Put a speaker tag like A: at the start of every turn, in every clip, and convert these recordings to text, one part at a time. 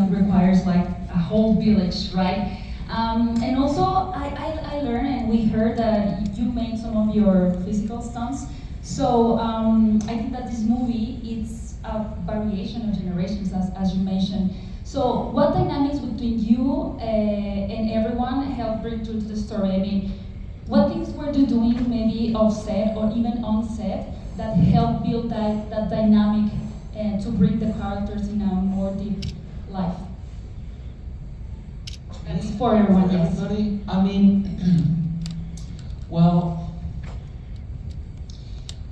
A: it requires like a whole village, right? And also, I learned and we heard that you made some of your physical stunts. So I think that this movie is a variation of generations, as you mentioned. So what dynamics between you and everyone helped bring to the story? I mean, what things were you doing maybe off set or even on set that helped build that dynamic and to bring the characters in a more deep life? That's for everyone, yes.
B: Everybody? I mean, well,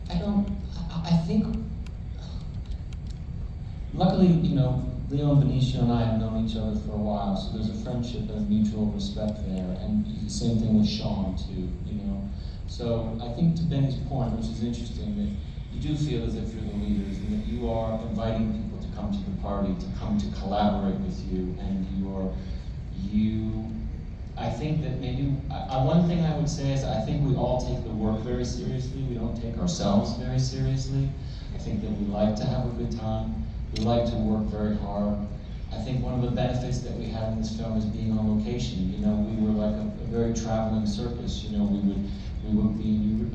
B: I think, luckily, you know, Leo and Benicio and I have known each other for a while, so there's a friendship and mutual respect there, and the same thing with Sean too, you know. So I think to Benny's point, which is interesting, that you do feel as if you're the leaders, and that you are inviting people to come to the party, to come to collaborate with you, and I think that maybe, one thing I would say is I think we all take the work very seriously, we don't take ourselves very seriously. I think that we like to have a good time. We like to work very hard. I think one of the benefits that we had in this film is being on location. You know, we were like a very traveling circus. You know, we would be in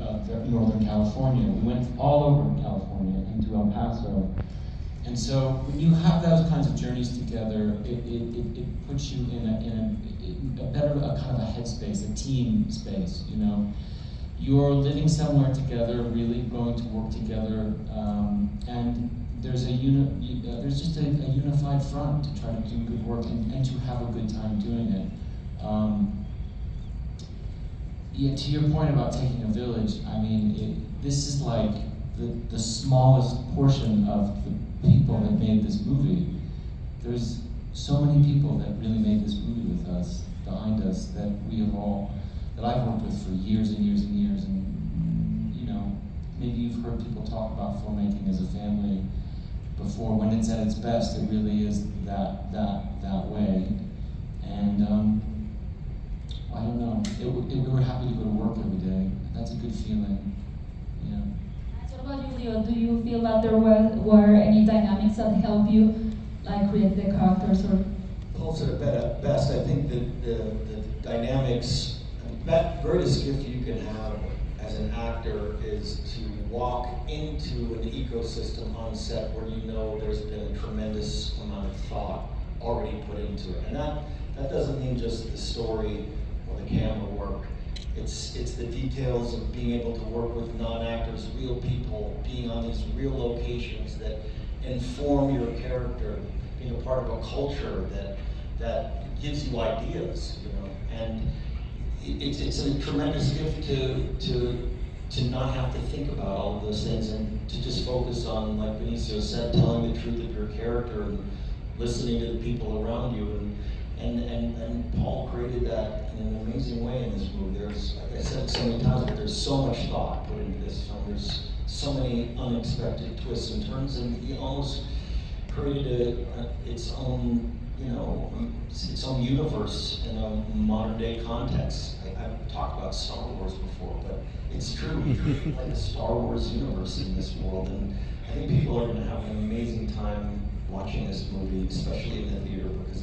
B: Northern California. We went all over California into El Paso. And so when you have those kinds of journeys together, it puts you in a better kind of a headspace, a team space. You know, you're living somewhere together, really going to work together, and there's just a unified front to try to do good work and to have a good time doing it. Yeah, to your point about taking a village, I mean, this is like the smallest portion of the people that made this movie. There's so many people that really made this movie with us, behind us, that I've worked with for years and years and years, and you know, maybe you've heard people talk about filmmaking as a we before. When it's at its best, it really is that way. And I don't know. We were happy to go to work every day. That's a good feeling. Yeah.
A: What about you, Leo? Do you feel that there were any dynamics that help you, like create the characters or?
C: Paul said it best. I think that the dynamics, the greatest gift you can have as an actor is to walk into an ecosystem on set where you know there's been a tremendous amount of thought already put into it. And that doesn't mean just the story or the camera work. It's the details of being able to work with non-actors, real people, being on these real locations that inform your character, being a part of a culture that gives you ideas, you know. And it's a tremendous gift to not have to think about all of those things and to just focus on, like Benicio said, telling the truth of your character and listening to the people around you. And Paul created that in an amazing way in this movie. There's, like I said so many times, but there's so much thought put into this film. There's so many unexpected twists and turns, and he almost created its own, you know, its own universe in a modern day context. I've talked about Star Wars before, but it's true. We create like a Star Wars universe in this world, and I think people are going to have an amazing time watching this movie, especially in the theater, because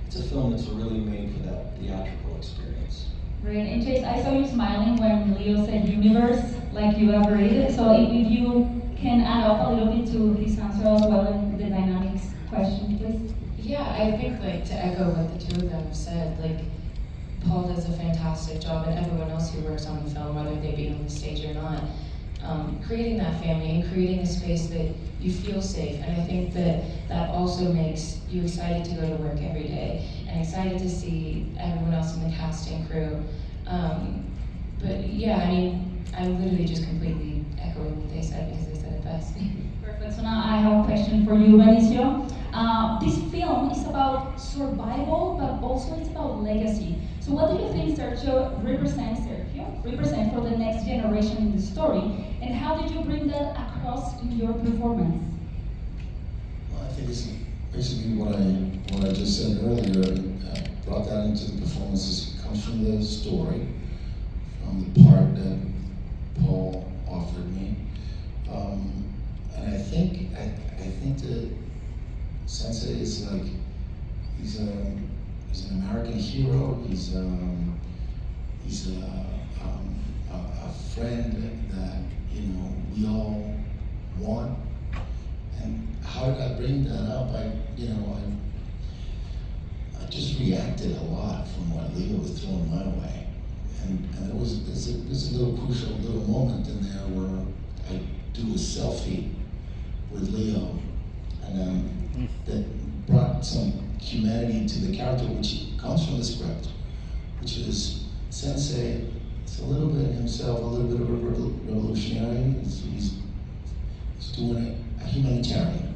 C: it's a film that's really made for that theatrical experience.
A: Great. And Chase, I saw you smiling when Leo said universe, like you agreed. So if you can add up a little bit to his answer as well and the dynamics question, please.
D: Yeah, I think like to echo what the two of them have said, like Paul does a fantastic job, and everyone else who works on the film, whether they be on the stage or not, creating that family and creating a space that you feel safe. And I think that also makes you excited to go to work every day and excited to see everyone else in the cast and crew. But yeah, I mean, I'm literally just completely echoing what they said because they said it best.
A: Perfect. So now I have a question for you, Benicio. This film is about survival, but also it's about legacy. So what do you think Sergio represents for the next generation in the story, and how did you bring that across in your performance?
E: Well, I think it's basically what I just said earlier. I brought that into the performances. It comes from the story, from the part that Paul offered me, and I think the sensei is like he's an American hero. He's a friend that we all want. And how did I bring that up? I just reacted a lot from what Leo was throwing my way, and there's a little crucial little moment in there where I do a selfie with Leo, and that brought some humanity to the character, which comes from the script, which is Sensei. It's a little bit himself, a little bit of a revolutionary. He's doing a humanitarian,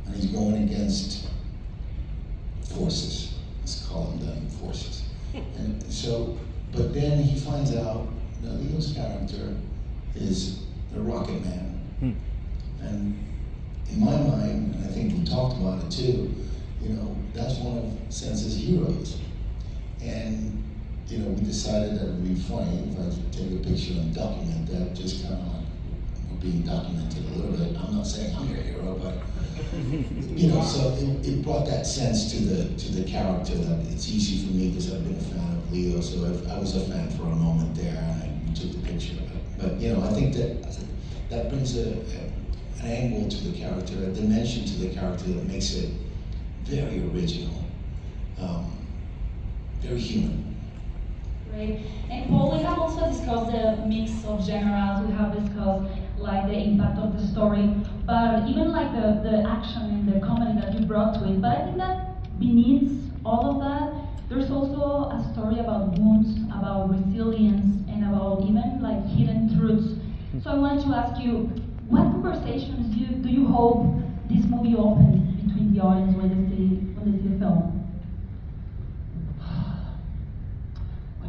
E: and he's going against forces. Let's call them forces. And so, but then he finds out that Leo's character is the Rocket Man. And in my mind, and I think we talked about it too, that's one of Sensei's heroes. And we decided that it would be funny if I could take a picture and document that, just kind of like we're being documented a little bit. I'm not saying I'm your hero, but so it brought that sense to the character that it's easy for me because I've been a fan of Leo, so I was a fan for a moment there, and I took the picture of it. But I think that brings an angle to the character, a dimension to the character that makes it very original, very human.
A: Great. And Paul, we have also discussed the mix of genres. We have discussed like the impact of the story, but even like the action and the comedy that you brought to it. But I think that beneath all of that, there's also a story about wounds, about resilience, and about even like hidden truths. So I wanted to ask you, what conversations do you hope this movie opens between the audience when they see the film?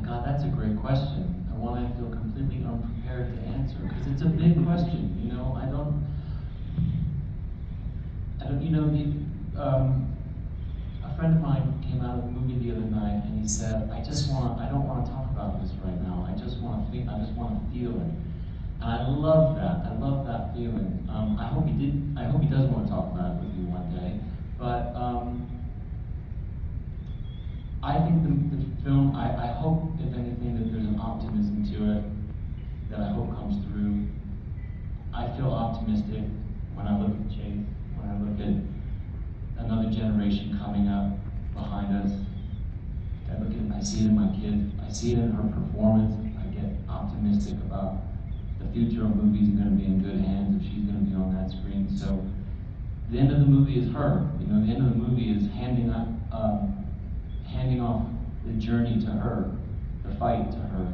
B: God, that's a great question, and one I feel completely unprepared to answer, because it's a big question. A friend of mine came out of the movie the other night, and he said, I don't want to talk about this right now. I just want to feel it. And I love that feeling. I hope he does want to talk about it with you one day, but I think the film, I hope, if anything, that there's an optimism to it that I hope comes through. I feel optimistic when I look at Chase, when I look at another generation coming up behind us. I see it in my kids, I see it in her performance. I get optimistic about the future of movies are going to be in good hands if she's going to be on that screen. So the end of the movie is her. The end of the movie is handing off the journey to her, the fight to her.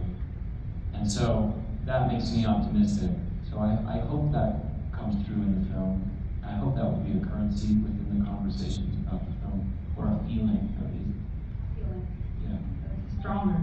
B: And so that makes me optimistic. So I hope that comes through in the film. I hope that will be a currency within the conversations about the film, or a feeling at least.
A: Feeling.
B: Yeah.
A: Stronger.